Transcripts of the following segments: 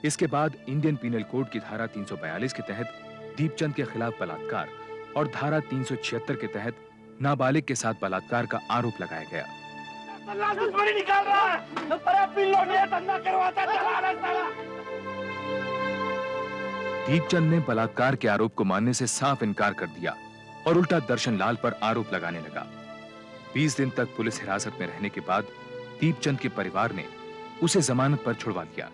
इसके बाद Indian penal code की धारा 342 के तहत दीपचंद के खिलाफ बलात्कार और धारा 376 के तहत नाबालिग के साथ बलात्कार का आरोप लगाया गया। निकाल रहा है, धंधा करवाता चला रहा। दीपचंद ने बलात्कार के आरोप को मानने से साफ इनकार कर दिया और उल्टा दर्शन लाल पर आरोप लगाने लगा। 20 दिन तक पुलिस हिरासत में रहने के बाद दीपचंद के परिवार ने उसे जमानत पर छुड़वा दिया।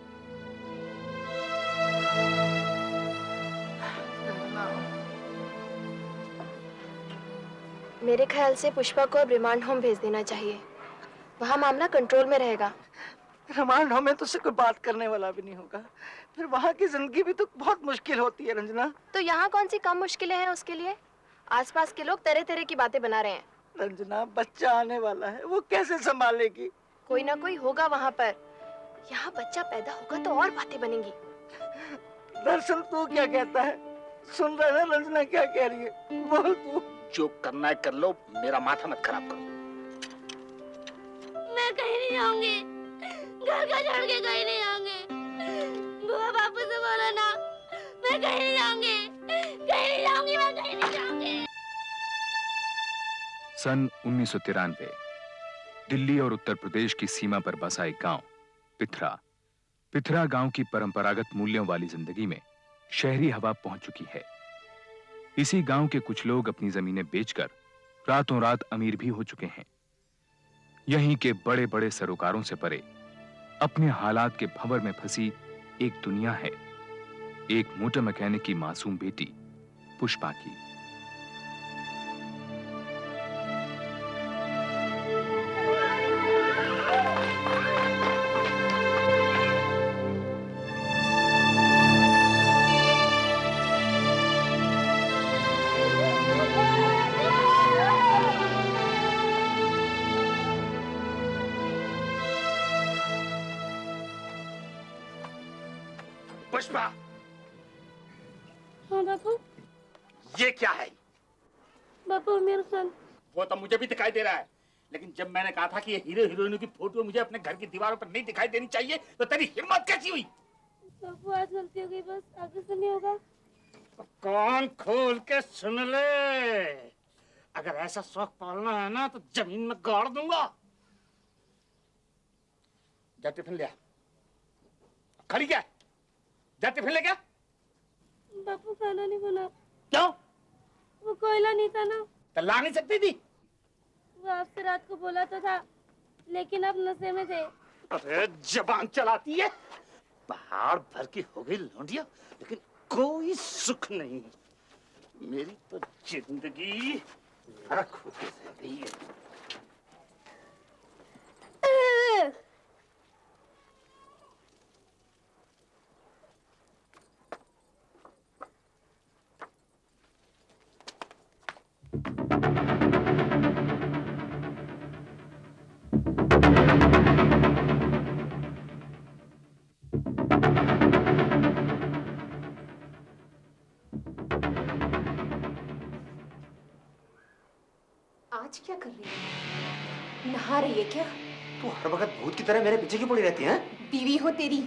मेरे ख्याल से पुष्पा को अब रिमांड होम भेज देना चाहिए, वहाँ मामला कंट्रोल में रहेगा। रिमांड होम में तो उससे कोई बात करने वाला भी नहीं होगा, फिर वहाँ की जिंदगी भी तो बहुत मुश्किल होती है रंजना। तो यहाँ कौन सी कम मुश्किलें हैं उसके लिए? आसपास के लोग तरह तरह की बातें बना रहे हैं। रंजना, बच्चा आने वाला है, वो कैसे संभालेगी? कोई ना कोई होगा वहाँ पर। यहाँ बच्चा पैदा होगा तो और बातें बनेंगी। दर्शन तू क्या कहता है? सुन रहा है रंजना क्या कह रही है? बोल तू। जो करना है कर लो, मेरा माथा मत खराब करो। मैं कहीं नहीं जाऊंगी, घर का छोड़ के कहीं नहीं जाऊंगी। बुआ बापू से बोलो ना, मैं कहीं नहीं जाऊंगी, कहीं नहीं जाऊंगी, मैं कहीं नहीं जाऊंगी। सन 1993 दिल्ली और उत्तर प्रदेश की सीमा पर बसा एक गांव पिथरा गांव की परंपरागत मूल्यों वाली जिंदगी में शहरी हवा पहुंच चुकी है। इसी गांव के कुछ लोग अपनी जमीनें बेचकर रातों रात अमीर भी हो चुके हैं। यहीं के बड़े बड़े सरोकारों से परे अपने हालात के भंवर में फंसी एक दुनिया है, एक मोटर मैकेनिक की मासूम बेटी पुष्पा की। पुष्पा, हाँ बापू। ये क्या है? बापू मेरा सन। वो तो मुझे भी दिखाई दे रहा है, लेकिन जब मैंने कहा था कि ये हीरो हीरोइनों की फोटो मुझे अपने घर की दीवारों पर नहीं दिखाई देनी चाहिए, तो तेरी हिम्मत कैसी हुई? बापू आज गलती हो गई, बस आगे से नहीं होगा। तो कान खोल के सुन ले, अगर ऐसा शौक पालना है ना तो जमीन में गाड़ दूंगा। जा टिफिन ले आ। खड़ी क्या? जा टिफिन ले क्या? बापू खाना नहीं बना। क्यों? वो कोयला नहीं था ना। तो ला नहीं सकती थी? वो आपसे रात को बोला तो था, लेकिन अब नशे में थे। अरे जबान चलाती है, पहाड़ भर की हो गई लौंडिया, लेकिन कोई सुख नहीं। मेरी तो जिंदगी नरक होती रह गई है। आज क्या कर रही है? नहा रही है क्या? तू हर वक्त भूत की तरह मेरे पीछे क्यों पड़ी रहती है? बीवी हो तेरी,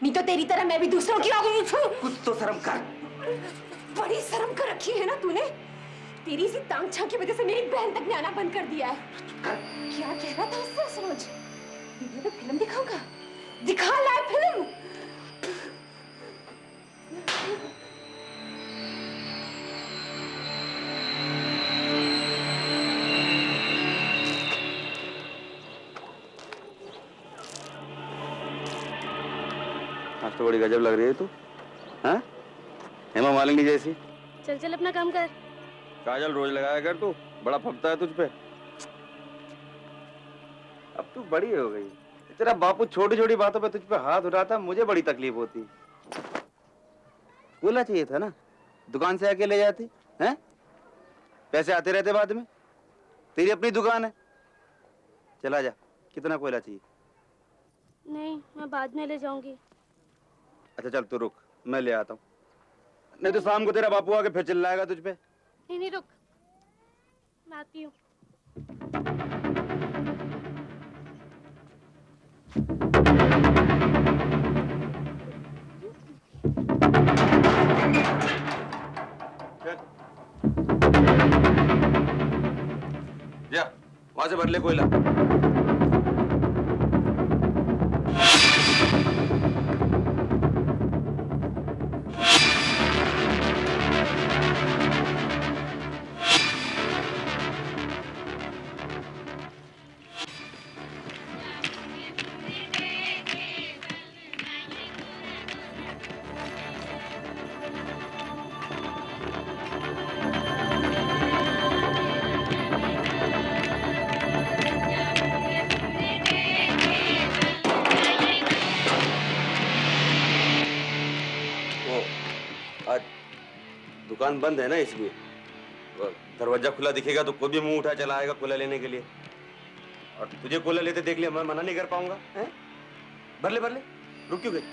नहीं तो तेरी तरह मैं भी दूसरों की हो गई। कुछ तो शर्म कर। बड़ी शर्म कर रखी है ना तूने। तेरी इसी तांगछा की वजह से मेरी बहन तक ने आना बंद कर दिया है। क्या कह रहा था उससे समझ? वीडियो पे फिल्म दिखाऊंगा, दिखा लाए फिल्म। आज तो बड़ी गजब लग रही है तू, हाँ? हेमा मालिनी जैसी। चल चल अपना काम कर। काजल रोज लगाया कर तू, बड़ा फपता है तुझ पे। अब तू बड़ी हो गई, तेरा बापू छोटी छोटी बातों पे तुझ पे हाथ उठाता, मुझे बड़ी तकलीफ होती। बोलना चाहिए था ना, दुकान से आके ले जाती, हैं? पैसे आते रहते बाद में, तेरी अपनी दुकान है। चला जा, कितना कोयला चाहिए? नहीं, मैं बाद में ले जाऊंगी। अच्छा चल तू रुक, मैं ले आता हूँ, नहीं तो शाम को तेरा बापू आके फिर चिल्लाएगा तुझ पे। नहीं नहीं रुक, मैं आती हूँ। जा वहां से भर ले कोयला। आज दुकान बंद है ना, इसलिए दरवाजा खुला दिखेगा तो कोई भी मुंह उठा चला आएगा कोला लेने के लिए। और तुझे कोला लेते देख लिया, मैं मना नहीं कर पाऊंगा। हैं? भर ले रुक क्यों गई?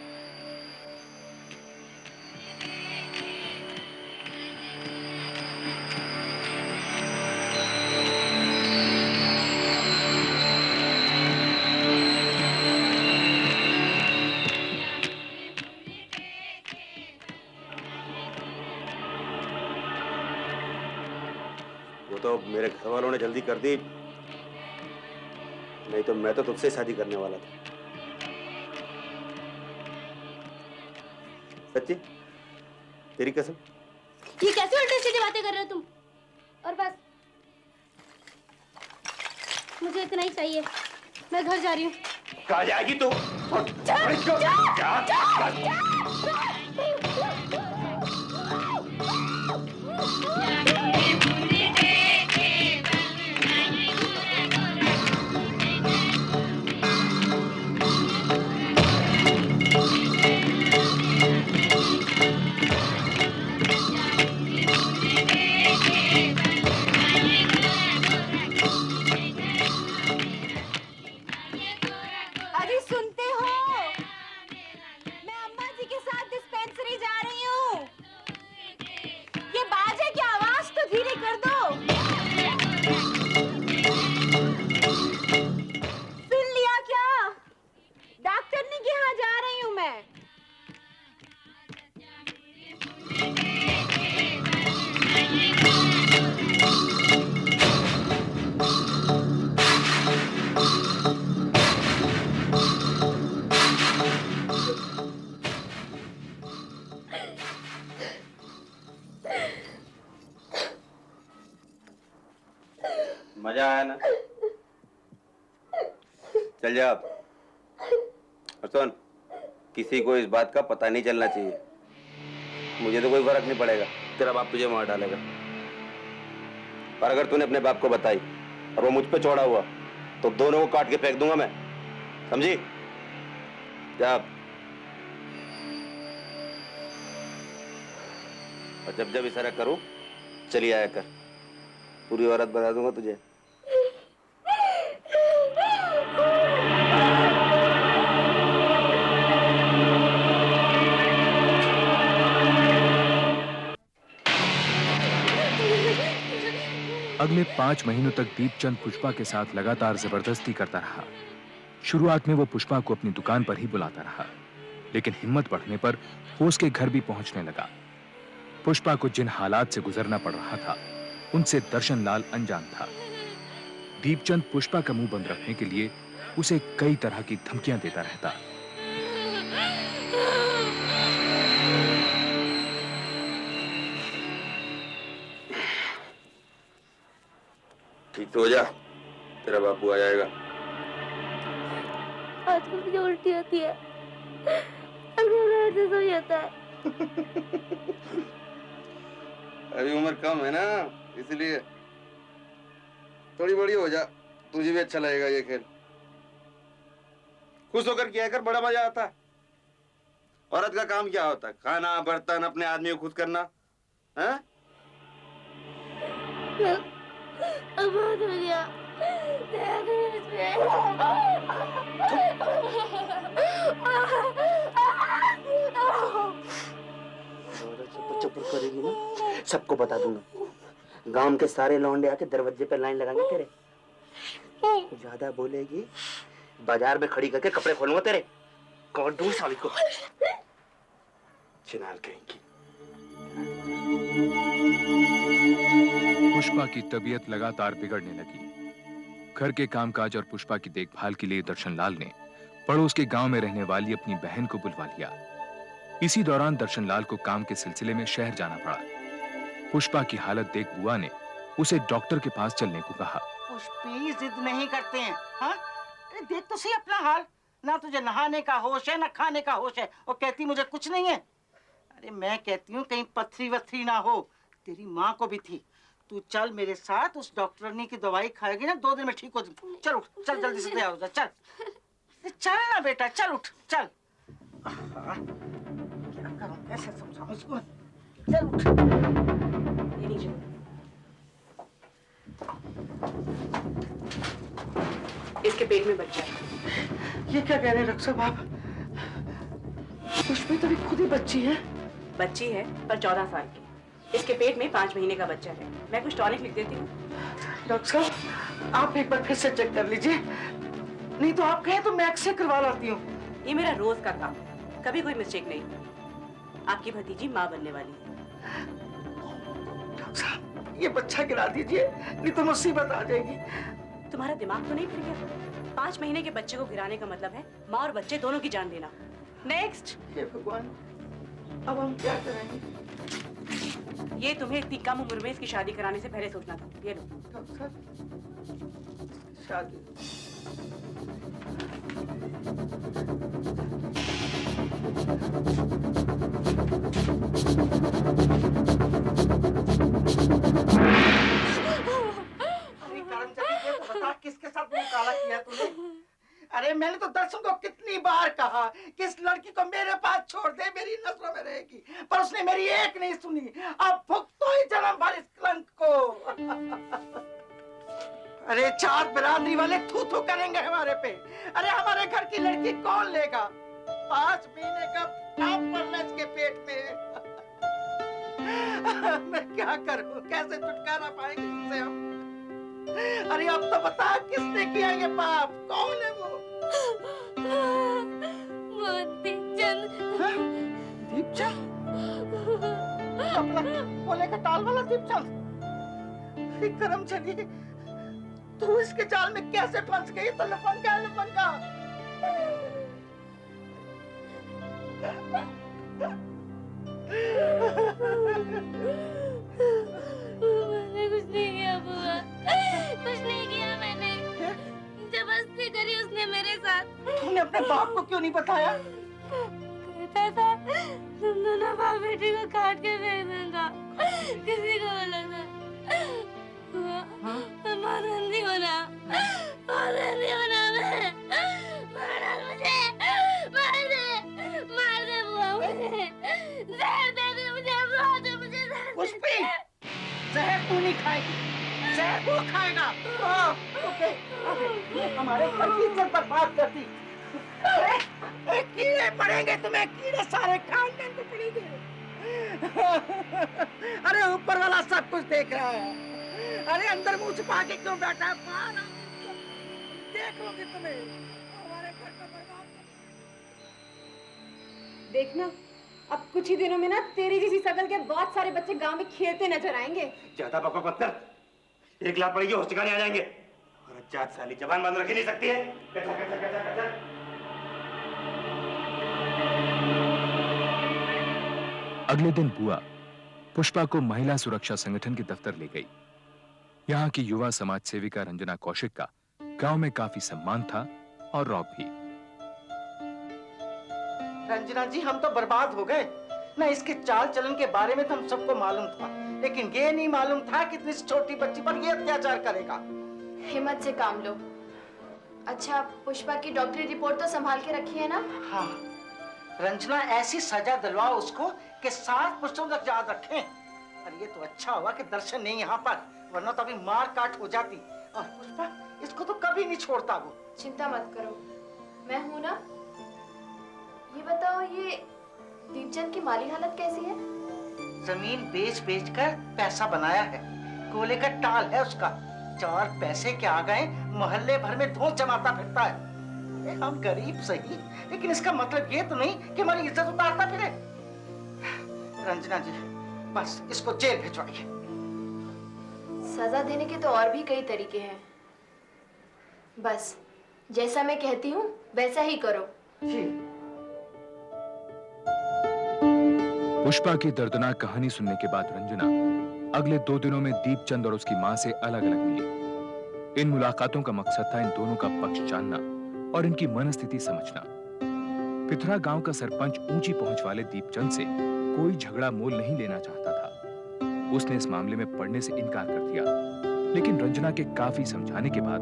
वो तो मेरे घर वालों ने जल्दी कर दी, नहीं तो मैं तो तुझसे शादी करने वाला था। सच्ची तेरी कसम। ये कैसे उल्टी सीधी बातें कर रहे हो तुम? और बस मुझे इतना ही चाहिए, मैं घर जा रही हूँ। कहाँ जाएगी तू? अरे सुनते हो? मैं अम्मा जी के साथ डिस्पेंसरी जा रही हूँ। ये बाज है क्या? आवाज तो धीरे कर दो। सुन लिया क्या? डॉक्टरनी के यहाँ जा रही हूँ मैं। मजा आया ना? चल जा अब। और सुन, किसी को इस बात का पता नहीं चलना चाहिए। मुझे तो कोई फर्क नहीं पड़ेगा, तेरा बाप तुझे मार डालेगा। पर अगर तूने अपने बाप को बताई और वो मुझ पे चौड़ा हुआ तो दोनों को काट के फेंक दूंगा मैं, समझी? जा। और जब जब इशारा करूं चली आया कर, पूरी औरत बना दूंगा तुझे। अगले 5 महीनों तक दीपचंद पुष्पा के साथ लगातार जबरदस्ती करता रहा। शुरुआत में वो पुष्पा को अपनी दुकान पर ही बुलाता रहा, लेकिन हिम्मत बढ़ने पर वो उसके घर भी पहुंचने लगा। पुष्पा को जिन हालात से गुजरना पड़ रहा था उनसे दर्शन लाल अनजान था। दीपचंद पुष्पा का मुंह बंद रखने के लिए उसे कई तरह की धमकियां देता रहता। ठीक तो हो जा, तेरा बापू आ जाएगा। आजकल मुझे उल्टी होती है, ऐसे सोई जाता है। अभी उम्र कम है ना, इसलिए थोड़ी बड़ी हो जा, तुझे भी अच्छा लगेगा ये खेल। खुश होकर किया कर, बड़ा मजा आता है। औरत का काम क्या होता है? खाना, बर्तन, अपने आदमी को खुश करना, है? अब बहुत हो गया। चुप करेगी ना, सबको बता दूंगा। गांव के सारे लौंडे आके दरवाजे पे लाइन लगाएंगे तेरे। ज्यादा बोलेगी बाजार में खड़ी करके कपड़े खोलूंगा तेरे। कौन दूं साली को? चिनार कहेंगी। पुष्पा की तबीयत लगातार बिगड़ने लगी। घर के कामकाज और पुष्पा की देखभाल के लिए दर्शनलाल ने पड़ोस के गांव में रहने वाली अपनी बहन को बुलवा लिया। इसी दौरान दर्शनलाल को काम के सिलसिले में शहर जाना पड़ा। पुष्पा की हालत देख बुआ ने उसे डॉक्टर के पास चलने को कहा। पुष्पी जिद नहीं करते हैं, हाँ? अरे देख तो सही अपना हाल, ना तुझे नहाने का होश है ना खाने का होश है, और कहती मुझे कुछ नहीं है। अरे मैं कहती हूँ कहीं पथरी वथरी ना हो, तेरी माँ को भी थी। तू चल मेरे साथ, उस डॉक्टरनी की दवाई खाएगी ना 2 दिन में ठीक हो जाए। चल उठ, चल जल्दी से तैयार हो जा, चल चल ना बेटा, चल उठ चल। क्या करूं, कैसे समझाऊं इसको? चल उठ। ये लीजिए। इसके पेट में बच्चा है। ये क्या कह रहे हैं डॉक्टर साहब आप? पुष्पी तो भी खुद ही बच्ची है। बच्ची है पर 14 साल की। इसके पेट में 5 महीने का बच्चा है। मैं कुछ टॉनिक लिख देती हूँ। डॉक्टर साहब आप एक बार फिर से चेक कर लीजिए, नहीं तो आप कहें तो मैं एक्सरे करवा लाती हूँ। ये मेरा रोज का काम है, कभी कोई मिस्टेक नहीं। आपकी भतीजी माँ बनने वाली है। डॉक्टर साहब ये बच्चा गिरा दीजिए, नहीं तो मुसीबत आ जाएगी। तुम्हारा दिमाग तो नहीं फिर गया? 5 महीने के बच्चे को गिराने का मतलब है माँ और बच्चे दोनों की जान देना। नेक्स्ट। हे भगवान, अब हम क्या करेंगे? ये तुम्हें इतनी कम उम्र में इसकी शादी कराने से पहले सोचना था। ये लो। डॉक्टर साहब शादी किसके साथ मुंह काला किया तूने? अरे मैंने तो दर्शन को कितनी बार कहा कि इस लड़की को मेरे पास छोड़ दे, मेरी नजरों में रहेगी, पर उसने मेरी एक नहीं सुनी। अब भुगतो ही जन्म भर इस कलंक को। अरे 4 बिरादरी वाले थू थू करेंगे हमारे पे। अरे हमारे घर की लड़की कौन लेगा? 5 महीने का काम पड़ना इसके पेट में। मैं क्या करूं, कैसे छुटकारा पाएंगे इससे हम? अरे अब तो बता किसने किया ये पाप, कौन है वो? दीपचंद। दीपचंद? अपना कोले का टाल वाला दीपचंद? अरे करम चली, तू इसके जाल में कैसे फंस गई? तो लफंगा है, लफंगा। मैंने कुछ नहीं किया बुआ, कुछ नहीं किया मैंने। जबरदस्ती करी उसने मेरे साथ। तूने अपने बाप को क्यों नहीं बताया? कहता था तुम दोनों बाप बेटी को काट के फेंक दूंगा, किसी को बोला था। मार रही हो ना, मार रही हो ना। मैं मार मुझे, मार दे बुआ मुझे, जहर दे दे मुझे, बुआ दे मुझे जहर। पुष्पी, जहर तू नहीं खाएगी, जहर वो खाएगा। ओके, हमारे घर की इज्जत बर्बाद करती। अरे कीड़े पड़ेंगे तुम्हें, कीड़े सारे खानदान को पड़ेंगे। अरे ऊपर वाला सब कुछ देख रहा है। अरे अंदर मुंह छुपा के क्यों बैठा है? बाहर आओ, देख लोगे तुम्हें, हमारे घर को बर्बाद। देखना अब कुछ ही दिनों में ना तेरी जैसी शकल के बहुत सारे बच्चे गांव में खेलते नजर आएंगे। ज्यादा बकवास मत कर, 1 लाख पड़ेगी होश ठिकाने आ जाएंगे। और जात साली जबान बंद रख ही नहीं सकती है। अगले दिन बुआ पुष्पा को महिला सुरक्षा संगठन के दफ्तर ले गई। यहाँ की युवा समाज सेविका रंजना कौशिक का गांव में काफी सम्मान था और रौब भी। रंजना जी हम तो बर्बाद हो गए ना। इसके चाल चलन के बारे में तो हम सबको मालूम था, लेकिन ये नहीं मालूम था कि इतनी छोटी बच्ची पर ये अत्याचार करेगा। हिम्मत से काम लो। अच्छा पुष्पा की डॉक्टरी रिपोर्ट तो संभाल के रखी है ना? हाँ, रंजना ऐसी सजा दिलवा उसको कि 7 पुरुषों तक याद रखें। और ये तो अच्छा हुआ कि दर्शन नहीं यहाँ पर, वरना तो अभी मार काट हो जाती। और पुष्पा इसको तो कभी नहीं छोड़ता वो। चिंता मत करो, मैं हूं ना। ये बताओ, ये दीपचंद की माली हालत कैसी है? जमीन बेच बेच कर पैसा बनाया है, कोले का टाल है उसका। 4 पैसे के आ गए मोहल्ले भर में धूल जमाता फिरता है। हम गरीब सही, लेकिन इसका मतलब ये तो नहीं कि हमारी इज्जत उतारता फिरे। रंजना जी, बस इसको जेल भिजवाइए। सजा देने के तो और भी कई तरीके हैं, बस जैसा मैं कहती हूँ वैसा ही करो। जी। पुष्पा की दर्दनाक कहानी सुनने के बाद रंजना अगले 2 दिनों में दीपचंद और उसकी मां से अलग-अलग मिली। इन मुलाकातों का मकसद था इन दोनों का पक्ष जानना और इनकी मनस्थिति समझना। पिथरा गांव का सरपंच ऊंची पहुंच वाले दीपचंद से कोई झगड़ा मोल नहीं लेना चाहता था। उसने इस मामले में पढ़ने से इनकार कर दिया, लेकिन रंजना के काफी समझाने के बाद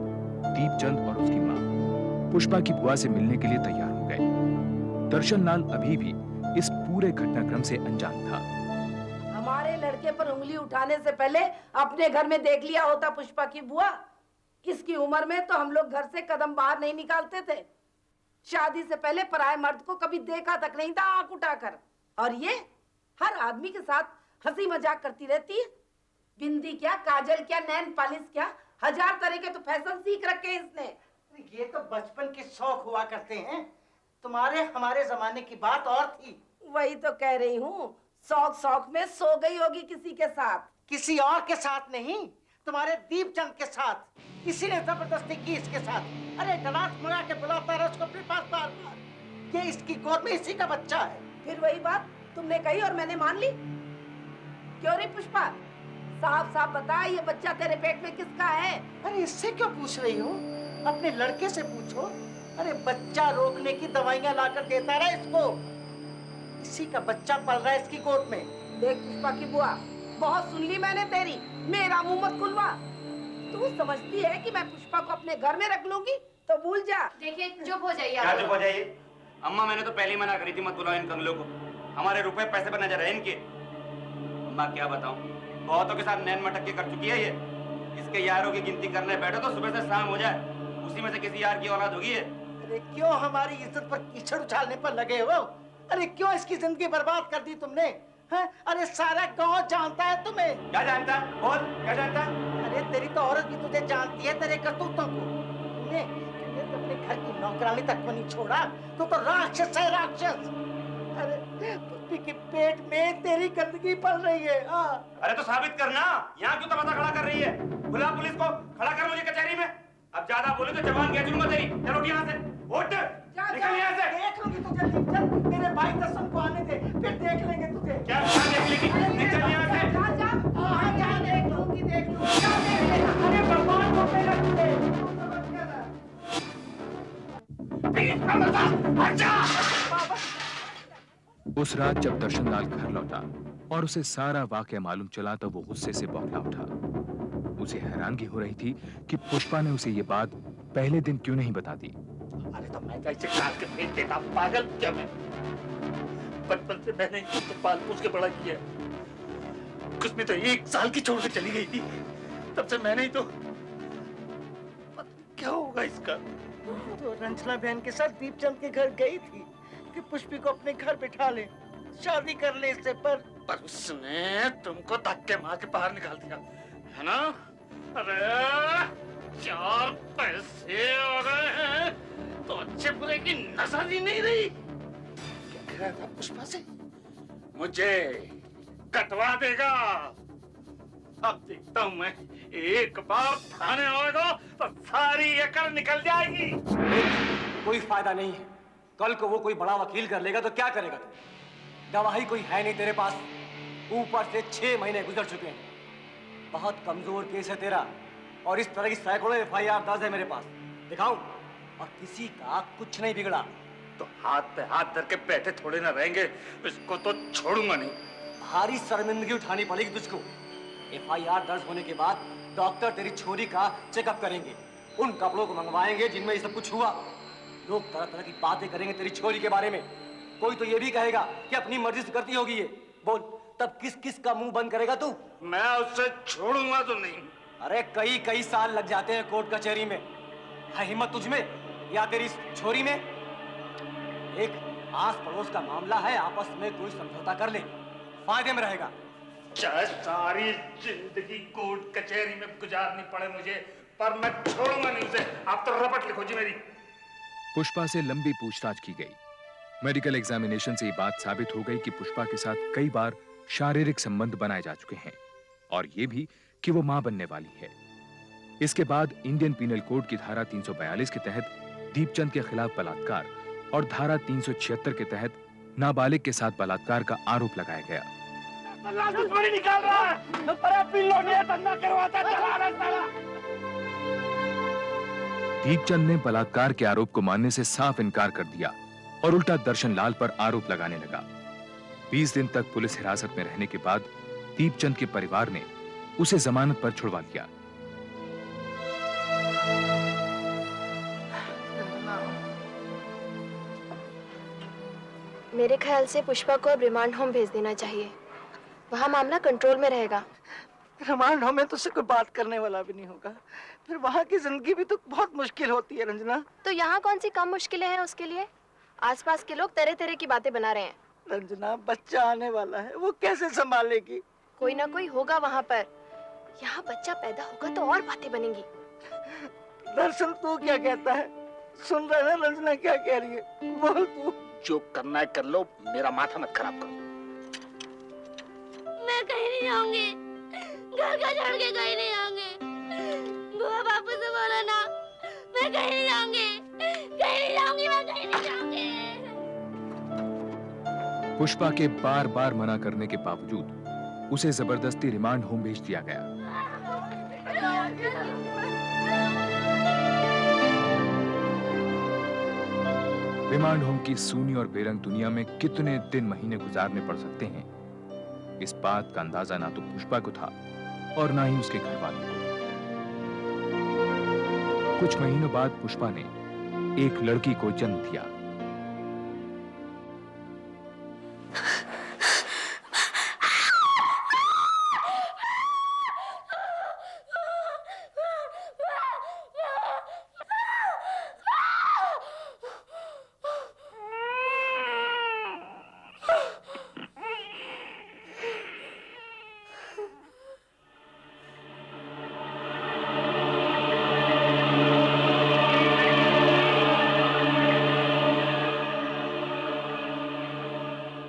दीपचंद और उसकी मां पुष्पा की बुआ से मिलने के लिए तैयार हो गए। दर्शन लाल अभी भी इस पूरे घटनाक्रम से अनजान था। हमारे लड़के पर उंगली उठाने से पहले अपने घर में देख लिया होता पुष्पा की बुआ। किसकी उम्र में तो हम लोग घर से कदम बाहर नहीं निकालते थे। शादी से पहले पराये मर्द को कभी देखा तक नहीं था आंख उठाकर। और ये हर आदमी के साथ हंसी मजाक करती रहती है। बिंदी क्या, काजल क्या, नैन पालिश क्या, 1000 तरह के तो फैशन सीख रखे हैं इसने। ये तो बचपन के शौक हुआ करते हैं, तुम्हारे हमारे जमाने की बात और थी। वही तो कह रही हूँ, शौक शौक में सो गई होगी किसी के साथ। किसी और के साथ नहीं, तुम्हारे दीपचंद के साथ। इसी ने जबरदस्ती की इसके साथ। अरे डरात मंगा के बुलाता रहा उसको अपने पास बार-बार। ये इसकी गोद में इसी का बच्चा है। फिर वही बात तुमने कही और मैंने मान ली। क्यों रे पुष्पा, साफ साफ बता, ये बच्चा तेरे पेट में किसका है? अरे इससे क्यों पूछ रही हो? अपने लड़के से पूछो। अरे बच्चा रोकने की दवाइयां लाकर देता रहा इसको। इसी का बच्चा पल रहा है इसकी गोद में। देख पुष्पा की बुआ, बहुत सुन ली मैंने तेरी, मेरा मुंह मत खुलवा। तू समझती है कि मैं पुष्पा को अपने घर में रख लूंगी? तो भूल जा। देखिए चुप हो जाइए। क्या चुप हो जाइए? अम्मा मैंने तो पहले ही मना करी थी, मत बुलाओ इन कंगलों को। हमारे रुपए पैसे पर नजर है इनके। अम्मा क्या बताऊं, बहुतों के साथ नैन मटक के कर चुकी है ये। इसके यारों की गिनती करने बैठो तो सुबह से शाम हो जाए, उसी में से किसी यार की औलाद होगी है। अरे क्यों हमारी इज्जत पर कीचड़ उछालने पर लगे हो? अरे क्यों इसकी जिंदगी बर्बाद कर दी तुमने? हैं? अरे सारा गांव जानता है तुम्हें। क्या जानता? बोल, क्या जानता? अरे तेरी तो औरत भी तुझे जानती है, तेरे करतूतों को। तूने तो अपने घर की नौकरानी तक को नहीं छोड़ा, तो राक्षस है, राक्षस। अरे पुष्पी के पेट में तेरी गंदगी पल रही है। अरे तो साबित करना, यहाँ क्यों तमाशा खड़ा कर रही है? बुला पुलिस को, खड़ा कर मुझे कचहरी में। अब ज्यादा बोले तो जवान खींच लूंगा तेरी। चलो उठ यहाँ से, उठ, निकल यहाँ से। देख लूंगी तुझे दीपचंद, मेरे भाई कसम को आने दे, फिर देख लेंगे तुझे। क्या देख लेगी? निकल यहाँ से। जा देख लूंगी, देख लूंगी। अरे भगवान को मेरा तुझे। उस रात जब दर्शन लाल घर लौटा और उसे सारा वाकया मालूम चला तो वो गुस्से से बौखला उठा। उसे हैरानगी हो रही थी कि पुष्पा ने उसे ये बात पहले दिन क्यों नहीं बता दी। अरे तो मैं कैसे काट के फेंक देता, पागल क्या मैं? बचपन से मैंने इसको पाल पोस के बड़ा किया। कुछ में तो 1 साल की छोड़ के चली गई थी, तब से मैंने ही तो। क्या होगा इसका? तो रंजना बहन के साथ दीपचंद के घर गई थी कि पुष्पी को अपने घर बिठा ले, शादी कर ले इससे। पर उसने तुमको धक्के मार के बाहर निकाल दिया है ना? अरे 4 पैसे आ गए हैं तो अच्छे बुरे की नजर ही नहीं रही। क्या कह रहा था पुष्पा से? मुझे कटवा देगा। अब देखता हूँ मैं, एक बार थाने आएगा तो सारी अकल निकल जाएगी। कोई फायदा नहीं है। कल को वो कोई बड़ा वकील कर लेगा तो क्या करेगा तू? गवाही कोई है नहीं तेरे पास, ऊपर से 6 महीने गुजर चुके हैं। बहुत कमजोर केस है तेरा और इस तरह की सैकड़ों FIR दर्ज है मेरे पास। दिखाऊं? और किसी का कुछ नहीं बिगड़ा। तो हाथ पे हाथ धर के बैठे थोड़े ना रहेंगे, इसको तो छोड़ूंगा नहीं। भारी शर्मिंदगी उठानी पड़ेगी तुझको। FIR दर्ज होने के बाद डॉक्टर तेरी छोरी का चेकअप करेंगे, उन कपड़ों को मंगवाएंगे जिनमें ये सब कुछ हुआ। लोग तरह तरह की बातें करेंगे तेरी छोरी के बारे में। कोई तो ये भी कहेगा कि अपनी मर्जी से करती होगी ये। बोल, तब किस किस का मुंह बंद करेगा तू? मैं उसे छोड़ूंगा तो नहीं। अरे कई साल लग जाते हैं कोर्ट कचहरी में। है हिम्मत तुझमें या तेरी छोरी में? एक आस पड़ोस का मामला है, आपस में कोई समझौता कर ले, फायदे में रहेगा। चाहे सारी जिंदगी कोर्ट कचहरी में गुजारनी पड़े मुझे, पर मैं छोड़ूंगा नहीं उसे। आप तो रपट लिखो जी मेरी। पुष्पा से लंबी पूछताछ की गई। मेडिकल एग्जामिनेशन से ये बात साबित हो गई कि पुष्पा के साथ कई बार शारीरिक संबंध बनाए जा चुके हैं और यह भी कि वो मां बनने वाली है। इसके बाद इंडियन पीनल कोड की धारा 342 के तहत दीपचंद के खिलाफ बलात्कार और धारा 376 के तहत नाबालिग के साथ बलात्कार का आरोप लगाया गया। निकाल रहा है, करवाता चला रहा। दीपचंद ने बलात्कार के आरोप को मानने से साफ इनकार कर दिया और उल्टा दर्शन लाल पर आरोप लगाने लगा। 20 दिन तक पुलिस हिरासत में रहने के बाद दीपचंद के परिवार ने उसे जमानत पर छुड़वा लिया। मेरे ख्याल से पुष्पा को अब रिमांड होम भेज देना चाहिए। वहाँ मामला कंट्रोल में रहेगा। रिमांड होम में तो उससे कोई बात करने वाला भी नहीं होगा। फिर वहाँ की जिंदगी भी तो बहुत मुश्किल होती है रंजना। तो यहाँ कौन सी कम मुश्किलें हैं उसके लिए? आसपास के लोग तरह तरह की बातें बना रहे हैं। रंजना, बच्चा आने वाला है, वो कैसे संभालेगी? कोई ना कोई होगा वहाँ पर। यहाँ बच्चा पैदा होगा तो और बातें बनेंगी। दर्शन, तू क्या कहता है? सुन रहा है ना रंजना क्या कह रही है? बोल तू। जो करना है कर लो, मेरा माथा मत खराब करो। मैं कहीं नहीं जाऊंगी, घर का छोड़ के कहीं नहीं जाऊंगी। बुआ बापू से बोलो ना, मैं कहीं नहीं जाऊंगी, कहीं नहीं जाऊंगी, मैं कहीं नहीं जाऊंगी। पुष्पा के बार बार मना करने के बावजूद उसे जबरदस्ती रिमांड होम भेज दिया गया। रिमांड होम की सूनी और बेरंग दुनिया में कितने दिन महीने गुजारने पड़ सकते हैं, इस बात का अंदाजा ना तो पुष्पा को था और ना ही उसके घर वालों को। कुछ महीनों बाद पुष्पा ने एक लड़की को जन्म दिया।